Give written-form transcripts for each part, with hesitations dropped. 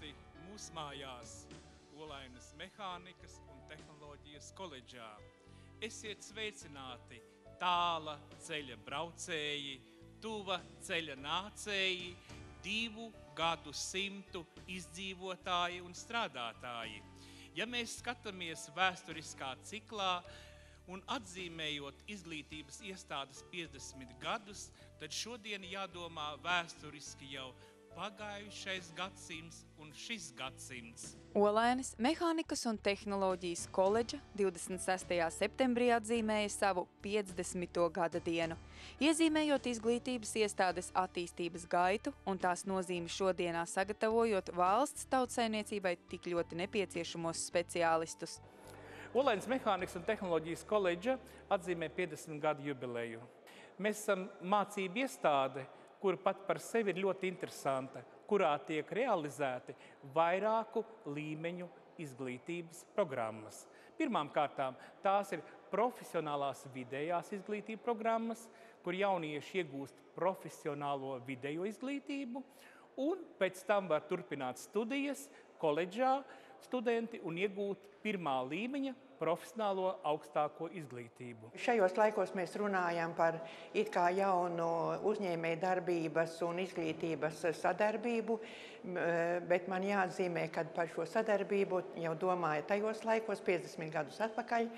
Sveicināti mūsu mājās, Olainas mehānikas un tehnoloģijas koledžā. Esiet sveicināti tāla ceļa braucēji, tuva ceļa nācēji, 2 gadsimtu izdzīvotāji un strādātāji. Ja mēs skatāmies vēsturiskā ciklā un atzīmējot izglītības iestādes 50 gadus, tad šodien jādomā vēsturiski jau pagājušais gadsimts un šis gadsimts. Olainas mehānikas un tehnoloģijas koledža 26. septembrī atzīmēja savu 50. gada dienu, iezīmējot izglītības iestādes attīstības gaitu un tās nozīmi šodienā sagatavojot valsts tautsaimniecībai tik ļoti nepieciešamos speciālistus. Olainas mehānikas un tehnoloģijas koledža atzīmē 50 gadu jubileju. Mēs esam mācību iestāde, kura pat par sevi ir ļoti interesanta, kurā tiek realizēti vairāku līmeņu izglītības programmas. Pirmām kārtām tās ir profesionālās vidējās izglītības programmas, kur jaunieši iegūst profesionālo vidējo izglītību, un pēc tam var turpināt studijas koledžā studenti un iegūt pirmā līmeņa profesionālo augstāko izglītību. Šajos laikos mēs runājam par it kā jaunu uzņēmēju darbības un izglītības sadarbību, bet man jāatzīmē, ka par šo sadarbību jau domāja tajos laikos, 50 gadus atpakaļ,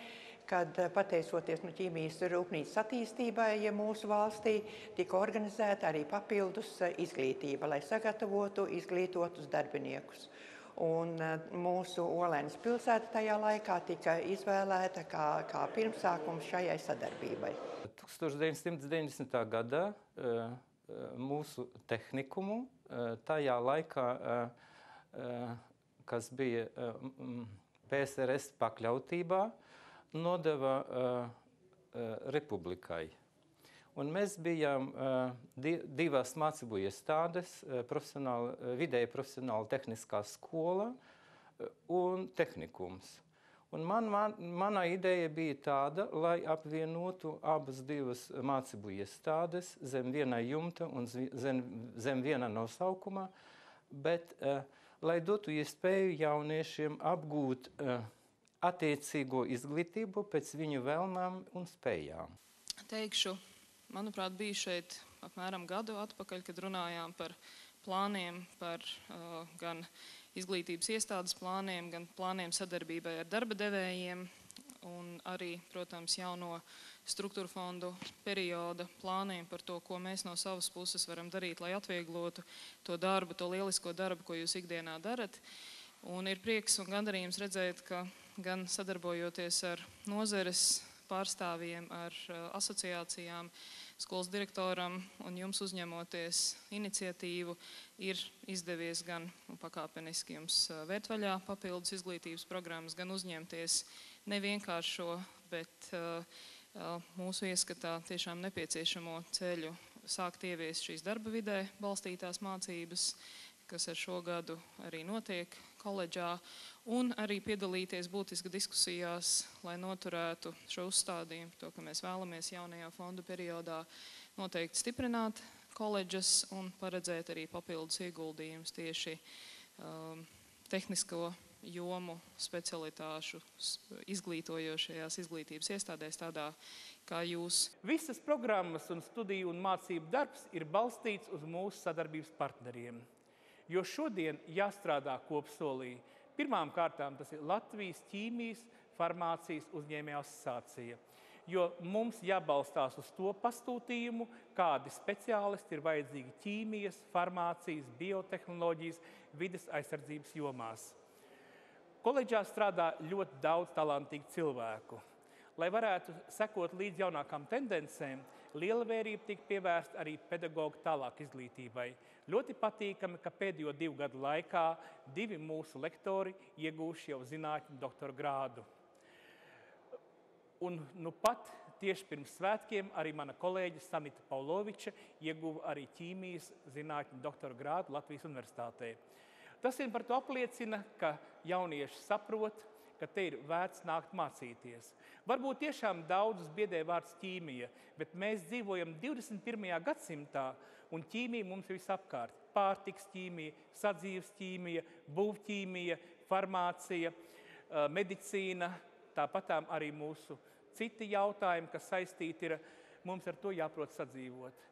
kad pateicoties ķīmijas rūpnīcas attīstībai mūsu valstī tika organizēta arī papildus izglītība, lai sagatavotu izglītotus darbiniekus. Un mūsu Olainas pilsēta tajā laikā tika izvēlēta kā pirmsākums šajai sadarbībai. 1990. gadā mūsu tehnikumu tajā laikā, kas bija PSRS pakļautībā, nodeva republikai. Un mēs bijām divas mācību iestādes, vidēja profesionāla tehniskā skola un tehnikums. Un mana ideja bija tāda, lai apvienotu abas divas mācību iestādes zem viena jumta un zem viena nosaukuma, bet lai dotu iespēju jauniešiem apgūt attiecīgo izglītību pēc viņu vēlmām un spējām. Teikšu, manuprāt, bija šeit apmēram gadu atpakaļ, kad runājām par plāniem, par gan izglītības iestādes plāniem, gan plāniem sadarbībai ar darba devējiem un arī, protams, jauno struktūru fondu perioda plāniem par to, ko mēs no savas puses varam darīt, lai atvieglotu to darbu, to lielisko darbu, ko jūs ikdienā darat. Un ir prieks un gandarījums redzēt, ka gan sadarbojoties ar nozares pārstāvjiem, ar asociācijām, skolas direktoram un jums uzņemoties iniciatīvu, ir izdevies gan pakāpeniski jums vērt vaļā papildus izglītības programmas, gan uzņemties nevienkāršo, bet mūsu ieskatā tiešām nepieciešamo ceļu sākt ieviest šīs darba vidē balstītās mācības, kas ar šo gadu arī notiek koledžā, un arī piedalīties būtiski diskusijās, lai noturētu šo uzstādījumu, to, ka mēs vēlamies jaunajā fondu periodā noteikti stiprināt koledžas un paredzēt arī papildus ieguldījumus tieši tehnisko jomu specialitāšu izglītojošajās izglītības iestādēs, tādā kā jūs. Visas programmas un studiju un mācību darbs ir balstīts uz mūsu sadarbības partneriem. Jo šodien jāstrādā kopsolī. Pirmām kārtām tas ir Latvijas ķīmijas farmācijas uzņēmēju asociācija, jo mums jābalstās uz to pastūtījumu, kādi speciālisti ir vajadzīgi ķīmijas, farmācijas, biotehnoloģijas, vides aizsardzības jomās. Koledžā strādā ļoti daudz talantīgu cilvēku. Lai varētu sekot līdz jaunākām tendencēm, liela vērība tika pievērsta arī pedagogu tālāk izglītībai. Ļoti patīkami, ka pēdējo 2 gadu laikā 2 mūsu lektori iegūši jau zinātņu doktora grādu. Un pat tieši pirms svētkiem arī mana kolēģe Sanita Pauloviča ieguva arī ķīmijas zinātņu doktora grādu Latvijas universitātē. Tas par to apliecina, ka jaunieši saprot, ka te ir vērts nākt mācīties. Varbūt tiešām daudzus biedē vārds ķīmija, bet mēs dzīvojam 21. gadsimtā, un ķīmija mums ir visapkārt. Pārtiks ķīmija, sadzīves ķīmija, būvķīmija, farmācija, medicīna, tāpatām arī mūsu citi jautājumi, kas saistīti ir, mums ar to jāprot sadzīvot.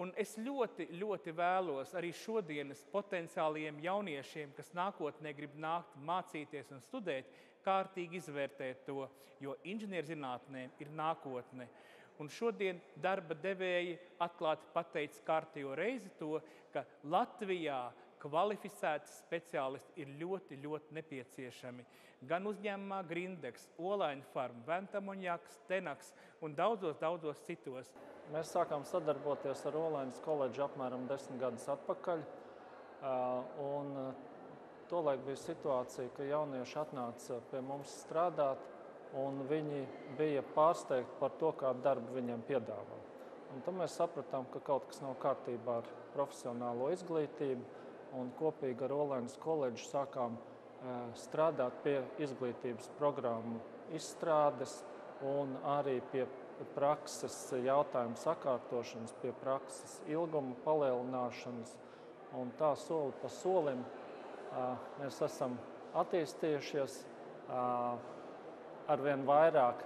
Un es ļoti, ļoti vēlos arī šodienas potenciālajiem jauniešiem, kas nākotnē grib nākt mācīties un studēt, kārtīgi izvērtēt to, jo inženierzinātnēm ir nākotne. Un šodien darba devēji atklāti pateica kārtējo reizi to, ka Latvijā kvalificēti speciālisti ir ļoti, ļoti nepieciešami. Gan uzņēmumā Grindex, Olaņu farma, Ventamonjaks, Tenaks un daudzos citos. Mēs sākām sadarboties ar Olaņas koledžu apmēram 10 gadus atpakaļ. Un tolaik bija situācija, ka jaunieši atnāca pie mums strādāt, un viņi bija pārsteigti par to, kādu darbu viņiem piedāvā. Un tad mēs sapratām, ka kaut kas nav kārtībā ar profesionālo izglītību, un kopīgi ar Olaņas koledžu sākām strādāt pie izglītības programmu izstrādes un arī pie prakses jautājumu sakārtošanas, pie prakses ilguma palielināšanas. Un tā soli pa solim mēs esam attīstījušies, arvien vairāk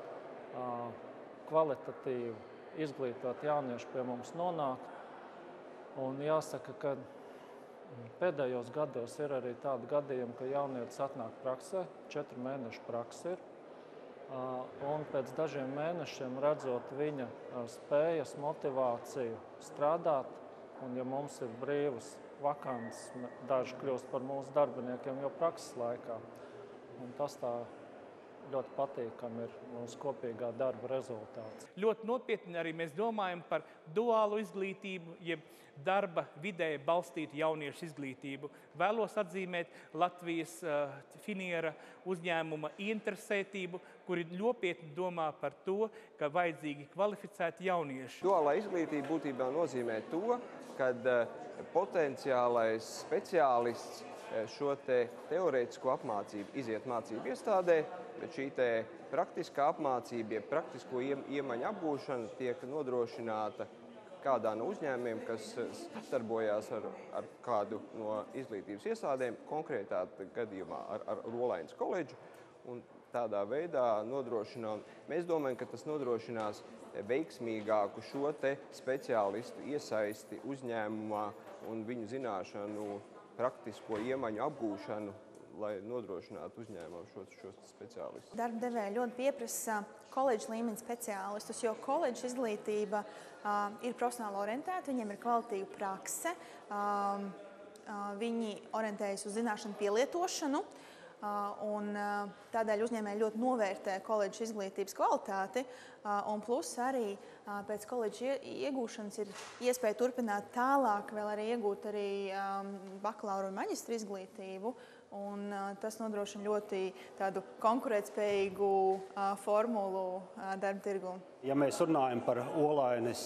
kvalitatīvi izglītot jaunieši pie mums nonāk. Un jāsaka, ka pēdējos gados ir arī tādi gadījumi, ka jaunietis atnāk praksē, 4 mēnešu praksa ir. Un pēc dažiem mēnešiem redzot viņa spējas, motivāciju strādāt, un ja mums ir brīvas vakances, daži kļūst par mūsu darbiniekiem jau prakses laikā. Un tas tā ļoti patīkami ir mūsu kopīgā darba rezultāts. Ļoti nopietni arī mēs domājam par duālu izglītību, jeb darba vidē balstītu jauniešu izglītību. Vēlos atzīmēt Latvijas Finiera uzņēmuma interesētību, kuri nopietni domā par to, ka vajadzīgi kvalificēti jaunieši. Duālā izglītība būtībā nozīmē to, kad potenciālais speciālists šo teorētisko apmācību iziet mācību iestādē, bet šī praktiskā apmācība, praktisko iemaņu apgūšana tiek nodrošināta kādā no uzņēmumiem, kas darbojās ar kādu no izglītības iestādēm, konkrētā gadījumā ar Olaņas koledžu. Un tādā veidā mēs domājam, ka tas nodrošinās veiksmīgāku šo speciālistu iesaisti uzņēmumā un viņu zināšanu praktisko iemaņu apgūšanu, lai nodrošinātu uzņēmumu šos speciālistus. Darba devēji ļoti pieprasa koledžas līmeņa speciālistus, jo koledžas izglītība ir profesionāli orientēta, viņiem ir kvalitīva prakse, viņi orientējas uz zināšanu pielietošanu, un tādēļ uzņēmēji ļoti novērtē koledžas izglītības kvalitāti, un plus arī pēc koledžas iegūšanas ir iespēja turpināt tālāk, vēl arī iegūt arī bakalaura un maģistra izglītību, un tas nodrošina ļoti tādu konkurētspējīgu formulu darba tirgū. Ja mēs runājam par Olaņas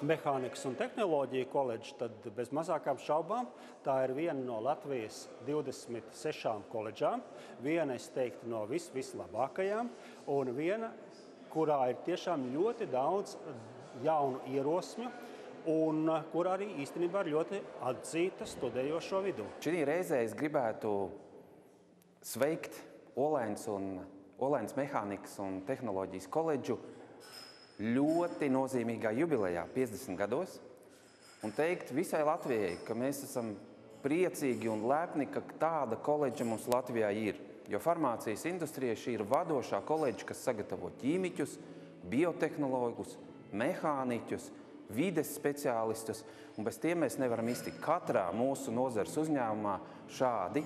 mehānikas un tehnoloģiju koledžu, tad bez mazākām šaubām tā ir viena no Latvijas 26 koledžām, viena, es teiktu, no vislabākajām, un viena, kurā ir tiešām ļoti daudz jaunu ierosmju, un kur arī īstenībā ir ļoti atzīta studējošo vidū. Šī reizē es gribētu sveikt Olaņas mehānikas un tehnoloģijas koledžu ļoti nozīmīgā jubilejā, 50 gados, un teikt visai Latvijai, ka mēs esam priecīgi un lepni, ka tāda koledža mums Latvijā ir. Jo farmācijas industrijai šī ir vadošā koledža, kas sagatavo ķīmiķus, biotehnologus, mehāniķus, vides speciālistus, un bez tiem mēs nevaram iztikt. Katrā mūsu nozares uzņēmumā šādi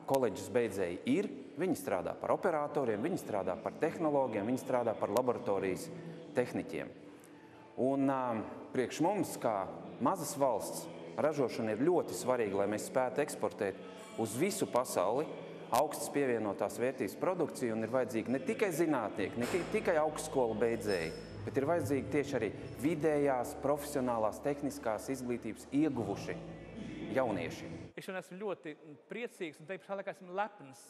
koledžas beidzēji ir. Viņi strādā par operatoriem, viņi strādā par tehnologiem, viņi strādā par laboratorijas tehniķiem. Un priekš mums, kā mazas valsts, ražošana ir ļoti svarīga, lai mēs spētu eksportēt uz visu pasauli augstas pievienotās vērtības produkciju, un ir vajadzīgi ne tikai zinātnieki, ne tikai augstskolu beidzēji, bet ir vajadzīgi tieši arī vidējās, profesionālās, tehniskās izglītības ieguvuši jaunieši. Es esmu ļoti priecīgs un te pašā laikā esmu lepns,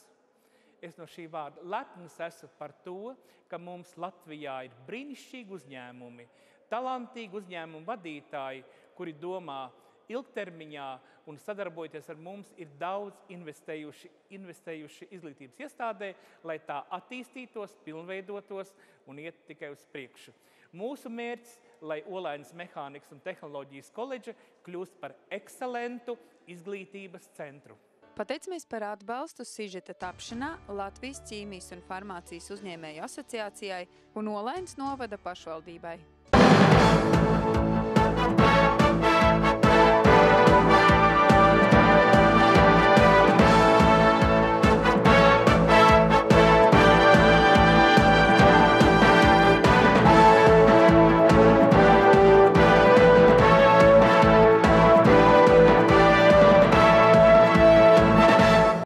es no šī vārda lepns esmu par to, ka mums Latvijā ir brīnišķīgi uzņēmumi, talantīgi uzņēmumu vadītāji, kuri domā ilgtermiņā un sadarbojoties ar mums ir daudz investējuši izglītības iestādē, lai tā attīstītos, pilnveidotos un iet tikai uz priekšu. Mūsu mērķis, lai Olainas mehānikas un tehnoloģijas koledža kļūst par ekscelentu izglītības centru. Pateicamies par atbalstu sižeta tapšanā Latvijas ķīmijas un farmācijas uzņēmēju asociācijai un Olainas novada pašvaldībai.